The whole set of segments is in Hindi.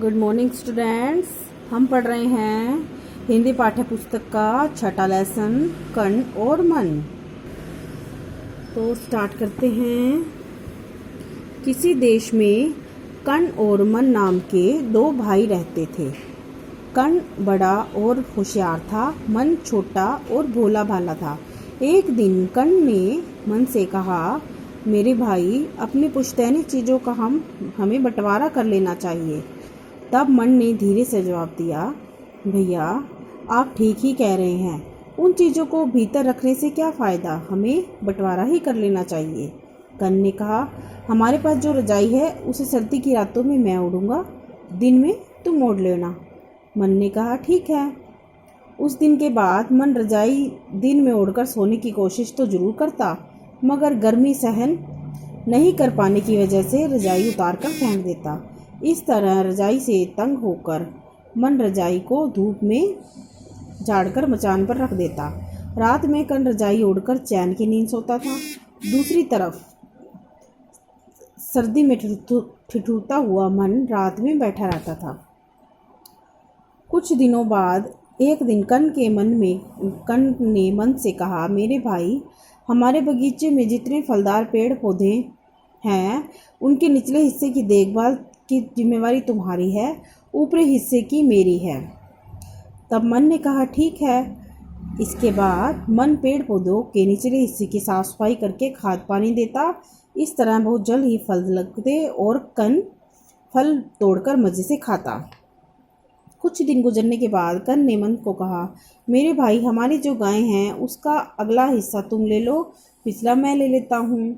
Good morning students. हम पढ़ रहे हैं हिंदी पाठ्य पुस्तक का छठा लेसन कण और मन। तो स्टार्ट करते हैं। किसी देश में कण और मन नाम के दो भाई रहते थे। कण बड़ा और होशियार था, मन छोटा और भोला भाला था। एक दिन कण ने मन से कहा, मेरे भाई, अपनी पुश्तैनी चीज़ों का हमें बंटवारा कर लेना चाहिए। तब मन ने धीरे से जवाब दिया, भैया, आप ठीक ही कह रहे हैं। उन चीज़ों को भीतर रखने से क्या फ़ायदा, हमें बंटवारा ही कर लेना चाहिए। कण ने कहा, हमारे पास जो रजाई है उसे सर्दी की रातों में मैं ओढ़ूंगा, दिन में तुम ओढ़ लेना। मन ने कहा, ठीक है। उस दिन के बाद मन रजाई दिन में ओढ़कर सोने की कोशिश तो जरूर करता, मगर गर्मी सहन नहीं कर पाने की वजह से रजाई उतार कर फेंक देता। इस तरह रजाई से तंग होकर मन रजाई को धूप में झाड़कर मचान पर रख देता। रात में कण रजाई ओढ़कर चैन की नींद सोता था। दूसरी तरफ सर्दी में ठिठुरता हुआ मन रात में बैठा रहता था। कुछ दिनों बाद एक दिन कण ने मन से कहा, मेरे भाई, हमारे बगीचे में जितने फलदार पेड़ पौधे हैं उनके निचले हिस्से की देखभाल की जिम्मेवारी तुम्हारी है, ऊपरी हिस्से की मेरी है। तब मन ने कहा, ठीक है। इसके बाद मन पेड़ पौधों के निचले हिस्से की साफ सफाई करके खाद पानी देता। इस तरह बहुत जल्द ही फल लगते और कण फल तोड़कर मजे से खाता। कुछ दिन गुजरने के बाद कण ने मन को कहा, मेरे भाई, हमारी जो गाय हैं उसका अगला हिस्सा तुम ले लो, पिछला मैं ले लेता हूँ।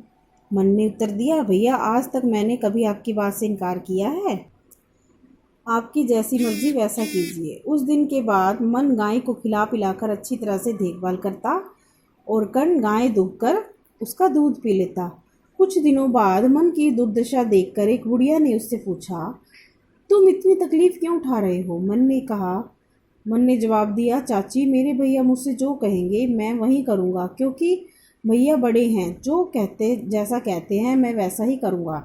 मन ने उत्तर दिया, भैया, आज तक मैंने कभी आपकी बात से इनकार किया है। आपकी जैसी मर्जी वैसा कीजिए। उस दिन के बाद मन गाय को खिला पिलाकर अच्छी तरह से देखभाल करता और कण गाय दुहकर उसका दूध पी लेता। कुछ दिनों बाद मन की दुर्दशा देखकर एक बुढ़िया ने उससे पूछा, तुम इतनी तकलीफ क्यों उठा रहे हो? मन ने जवाब दिया, चाची, मेरे भैया मुझसे जो कहेंगे मैं वही करूँगा, क्योंकि भैया बड़े हैं, जैसा कहते हैं मैं वैसा ही करूँगा।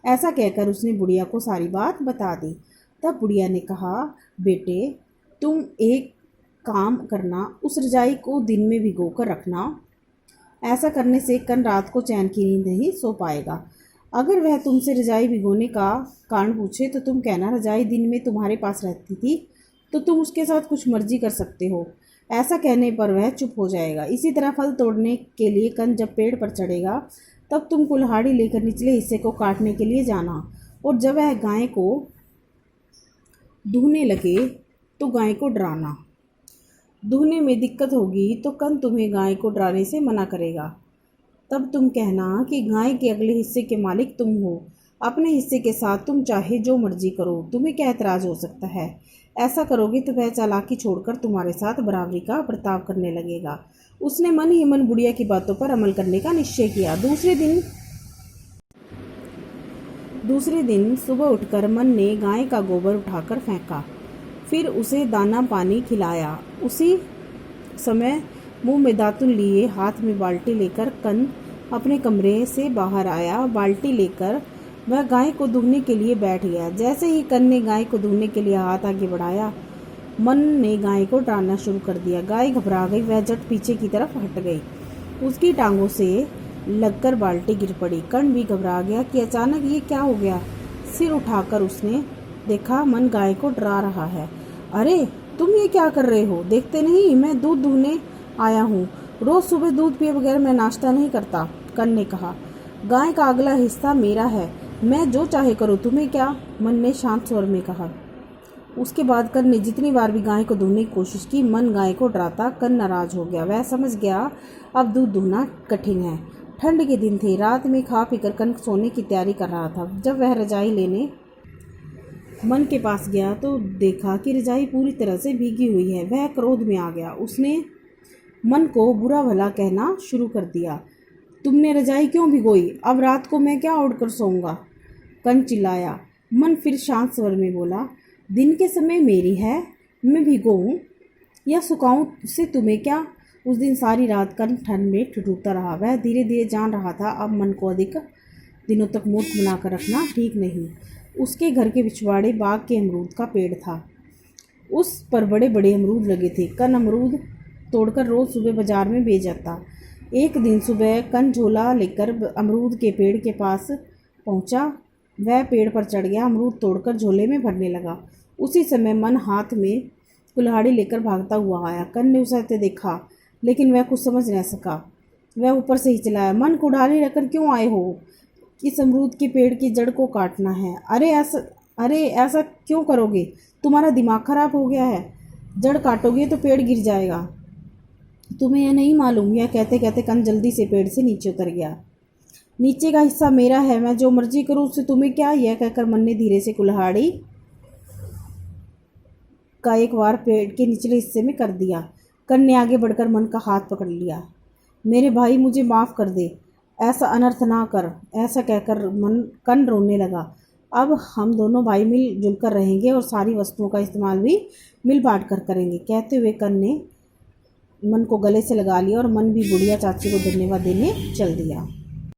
ऐसा कहकर उसने बुढ़िया को सारी बात बता दी। तब बुढ़िया ने कहा, बेटे, तुम एक काम करना, उस रजाई को दिन में भिगो कर रखना। ऐसा करने से कण रात को चैन की नींद नहीं सो पाएगा। अगर वह तुमसे रजाई भिगोने का कारण पूछे तो तुम कहना, रजाई दिन में तुम्हारे पास रहती थी तो तुम उसके साथ कुछ मर्जी कर सकते हो। ऐसा कहने पर वह चुप हो जाएगा। इसी तरह फल तोड़ने के लिए कण जब पेड़ पर चढ़ेगा तब तुम कुल्हाड़ी लेकर निचले हिस्से को काटने के लिए जाना, और जब वह गाय को दूहने लगे तो गाय को डराना। दूहने में दिक्कत होगी तो कण तुम्हें गाय को डराने से मना करेगा। तब तुम कहना कि गाय के अगले हिस्से के मालिक तुम हो, अपने हिस्से के साथ तुम चाहे जो मर्जी करो, तुम्हें क्या एतराज़ हो सकता है? ऐसा करोगे तो वह चालाकी छोड़कर तुम्हारे साथ बराबरी का बर्ताव करने लगेगा। उसने मन ही मन बुढ़िया की बातों पर अमल करने का निश्चय किया। दूसरे दिन सुबह उठकर मन ने गाय का गोबर उठाकर फेंका, फिर उसे दाना पानी खिलाया। उसी समय मुंह में दातुन लिए हाथ में बाल्टी लेकर कण अपने कमरे से बाहर आया। बाल्टी लेकर वह गाय को दूहने के लिए बैठ गया। जैसे ही कण ने गाय को दूहने के लिए हाथ आगे बढ़ाया, मन ने गाय को डराना शुरू कर दिया। गाय घबरा गई, वह झट पीछे की तरफ हट गई। उसकी टांगों से लगकर बाल्टी गिर पड़ी। कण भी घबरा गया कि अचानक ये क्या हो गया। सिर उठाकर उसने देखा, मन गाय को डरा रहा है। अरे, तुम ये क्या कर रहे हो? देखते नहीं मैं दूध दूहने आया हूँ। रोज सुबह दूध पिए बगैर मैं नाश्ता नहीं करता। कण ने कहा, गाय का अगला हिस्सा मेरा है, मैं जो चाहे करूँ, तुम्हें क्या? मन ने शांत स्वर में कहा। उसके बाद कण ने जितनी बार भी गाय को दूहने की कोशिश की, मन गाय को डराता। कण नाराज हो गया। वह समझ गया अब दूध दूहना कठिन है। ठंड के दिन थे। रात में खा पीकर कण सोने की तैयारी कर रहा था। जब वह रजाई लेने मन के पास गया तो देखा कि रजाई पूरी तरह से भीगी हुई है। वह क्रोध में आ गया। उसने मन को बुरा भला कहना शुरू कर दिया। तुमने रजाई क्यों भिगोई? अब रात को मैं क्या ओढ़कर सोऊंगा? कण चिल्लाया। मन फिर शांत स्वर में बोला, दिन के समय मेरी है, मैं भिगोऊं या सुखाऊं, उससे तुम्हें क्या? उस दिन सारी रात कण ठंड में ठिठुरता रहा। वह धीरे धीरे जान रहा था अब मन को अधिक दिनों तक मूर्ख बनाकर रखना ठीक नहीं। उसके घर के पिछवाड़े बाग के अमरूद का पेड़ था। उस पर बड़े बड़े अमरूद लगे थे। कन अमरूद तोड़कर रोज़ सुबह बाजार में बेच जाता। एक दिन सुबह कन झोला लेकर अमरूद के पेड़ के पास पहुंचा। वह पेड़ पर चढ़ गया, अमरूद तोड़कर झोले में भरने लगा। उसी समय मन हाथ में कुल्हाड़ी लेकर भागता हुआ आया। कन ने उसे देखा, लेकिन वह कुछ समझ न सका। वह ऊपर से ही चिल्लाया, मन कुल्हाड़ी लेकर क्यों आए हो? इस अमरूद के पेड़ की जड़ को काटना है। अरे ऐसा क्यों करोगे? तुम्हारा दिमाग खराब हो गया है। जड़ काटोगे तो पेड़ गिर जाएगा। तुम्हें यह नहीं मालूम? यह कहते कहते कन जल्दी से पेड़ से नीचे उतर गया। नीचे का हिस्सा मेरा है, मैं जो मर्जी करूँ उससे तुम्हें क्या? यह कहकर मन ने धीरे से कुल्हाड़ी का एक वार पेड़ के निचले हिस्से में कर दिया। कन ने आगे बढ़कर मन का हाथ पकड़ लिया। मेरे भाई, मुझे माफ़ कर दे, ऐसा अनर्थ ना कर। ऐसा कहकर कन रोने लगा। अब हम दोनों भाई मिलजुल कर रहेंगे और सारी वस्तुओं का इस्तेमाल भी मिल बांट कर करेंगे। कहते हुए कन ने मन को गले से लगा लिया और मन भी बुढ़िया चाची को धन्यवाद देने चल दिया।